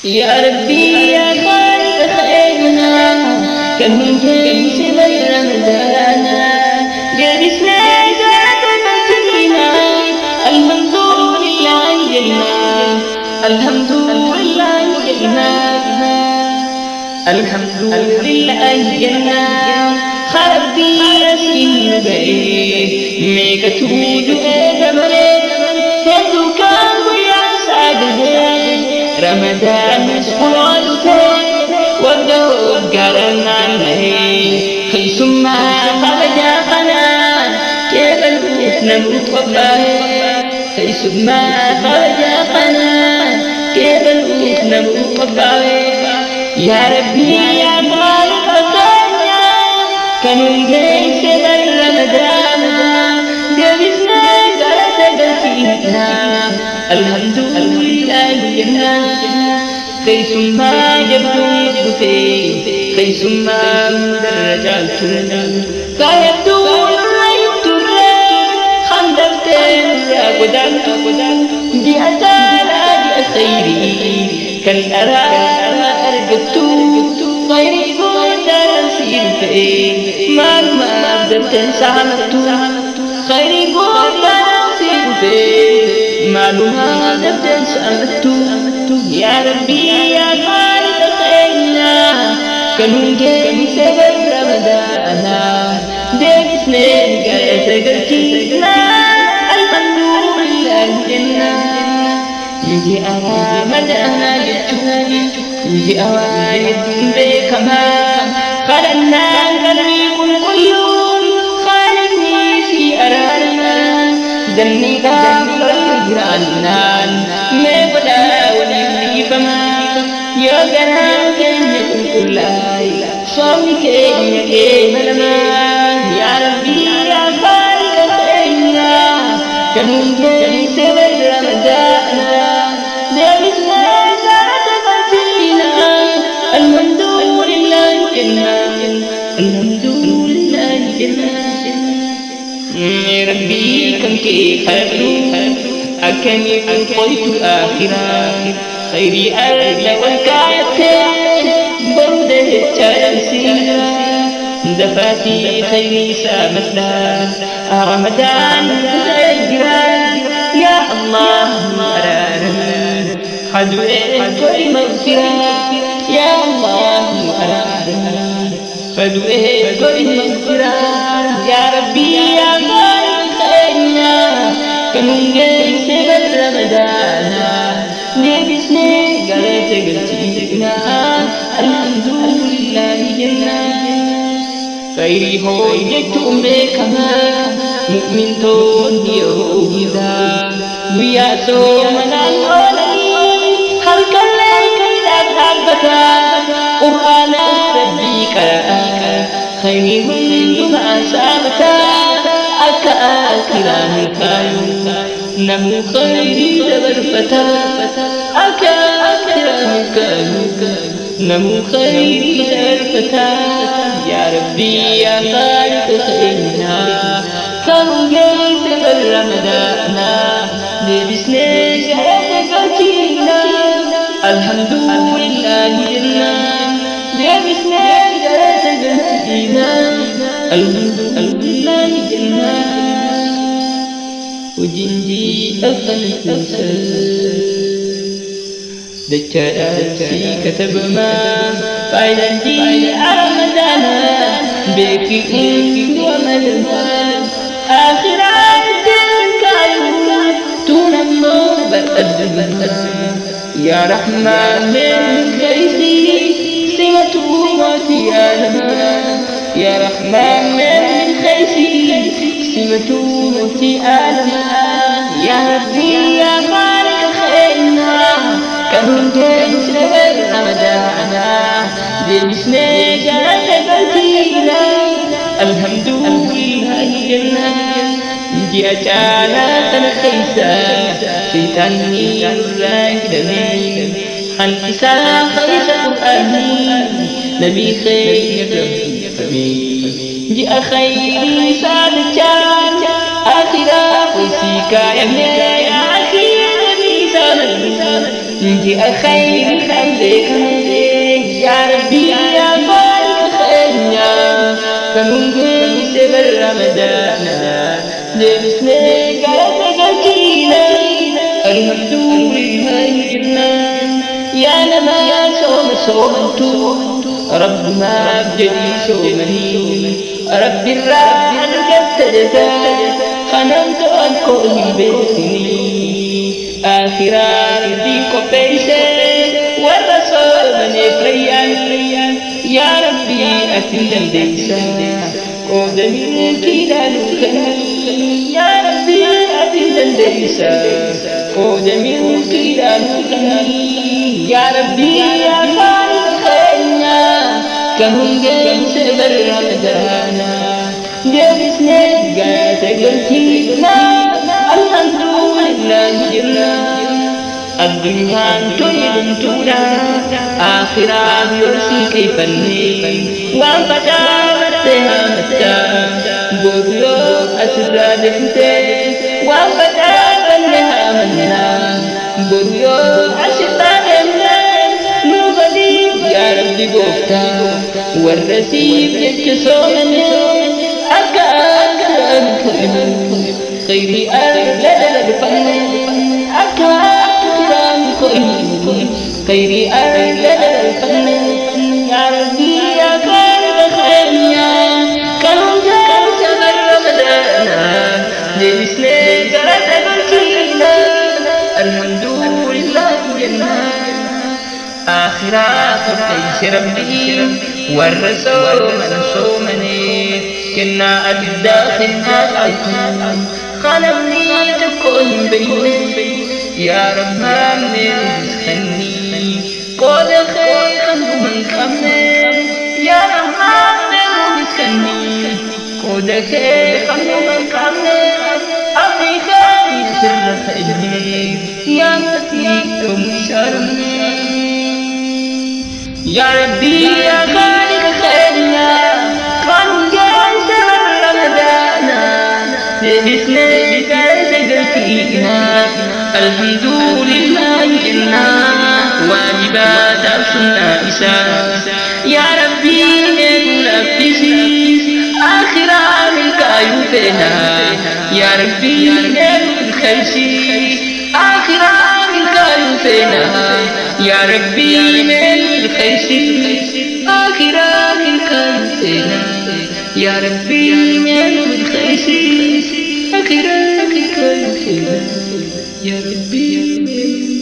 يا ربي يا خالق خيرنا كم من جيش من رمضانا جلسنا ذات مسجدنا الحمد لله جلنا الحمد لله جلنا الحمد لله جلنا خربي أسين بيه ميك تود أدمري هدو كان ويا سعده رمضان سقوطه وقدو قرن عليه خيسم ما خرج قنا كيف الفتنة مطبعه خيسم ما خرج قنا كيف الفتنة مطبعه يا ربي يا خالق الدنيا كانوا ليس من رمضان جبسنا قرأت قلتنا الحمد لله جنة كيس ما جبتم بثي كيس ما درجاتنا فيبدو الرأيت الرأي خندفتين قدام دي أتالا دي خيري كالأرى أرقبت غيري قدر سيرتي ما أبدت سعمت خيري قدر سيرتي ما أبدت سعمت يا ربي يا خالق خيرنا كانوا جاي سبب رمضانا ديك سنين قالت قلتنا الحمد لله جنة يجي أرى مدانا للجوم يجي أوايد بكمام خلنا قلبي كل يوم خالقني في أرارنا ذني قابل الجرانان ما بدا ولي فما يا جنان كن كل صومك يا ملما يا ربي يا خالق خيرنا كانوا جاي سبب رمضان لبسنا زاد قتينا الحمد لله جنة الحمد لله جنة يا ربي كم كيف أكني قلت آخرا خيري أرد والكايتين برده تنسينا دفاتي خيري سامتنا رمضان زجران يا الله أرارنا خدوين كل مغفرة يا الله أرارنا خدوين كل مغفرة يا ربي يا خالق خيرنا كانوا جاي سبب رمضانا لبسنا قالت قلتنا الحمد لله جنة خيري هو جتم بكما مؤمن تون يهودا ويا سومنا الأولي خلق الليل أذهبتا قرآن ربي كرا خيري من ما سامتا أكاكرا كايو نمو خيري دبر فتا أكاكرا كايو نمو خيري دبر فتا يا ربي يا خالق خيرنا كانوا جاي سبب رمضانا لبسنا شهادة قتينا الحمد لله جنة لبسنا شهادة قتينا الحمد لله جنة وجنجي أفل دجالسي كتب ما فايدا جي رمضانا بك وملمان آخر كايو تنمو بقدم يا رحمن من خيسي سمته موتي آلما يا رحمن من خيسي سمته موتي آلما يا ربي يا خالق خيرنا كانوا جاي سبب رمضانا لبسنا جلت قلتينا الحمد لله جنة يجي أجانا تنخيسا شيطاني الراجدني حنسا خيس قرآني نبي خير ربي جي أخيري سادتان آخرا ويسيكا يمني أخير نبي سادتان انت الخير حمدك يا ربي يا خالق خيرنا كمن سبر رمضان لبسنا قلت قلتينا الحمد لله جنة يا لما صومتو رب ما بجدي صومني رب الراحل قتلتا خنمت أنكو بيتني آخرا ردي قبيسة والرسول من يفريان يا ربي أتندم ديسا قود من كلا نخني يا ربي أتندم ديسا قود من كلا نخني يا ربي يا خالق خينا كهم جنس بر رمضانا جلسنا قاتل قلتينا الحمد لله جل الدنيا تريد تولا آخرة يرسي كيف النيل وانفتحتها متى بوبيو أسرى دفته وانفتحتها منا بوبيو أسرى دفته نوبدي يا ربي بوفتا والرسيب يكسومني أكاك خيري أرلد الفن خيري أرلد الفن يا ربي يا خير خيريا كانوا جالس رمضان جلسنا قرأت قلتينا الحمد لله جنة آخرات ليس ربي والرسول من صومني كنا الداخل ناتعكم خلمني تكون بيني يا رب من رزقني قول خير من خمني يا رب من رزقني قول خير من خمني أبي خير سر خيري يا متي ومشارمي يا ربي يا خالق خيرنا كن جالس رمضان لبسنا جالس قلتينا الحمد لله إنا واجبات السنة إساء يا ربي نفسي آخرة منك يوفينا يا ربي الخيسي آخرة منك يوفينا يا ربي الخيسي آخرة منك يوفينا يا ربي الخيسي آخرة منك يوفينا يا ربي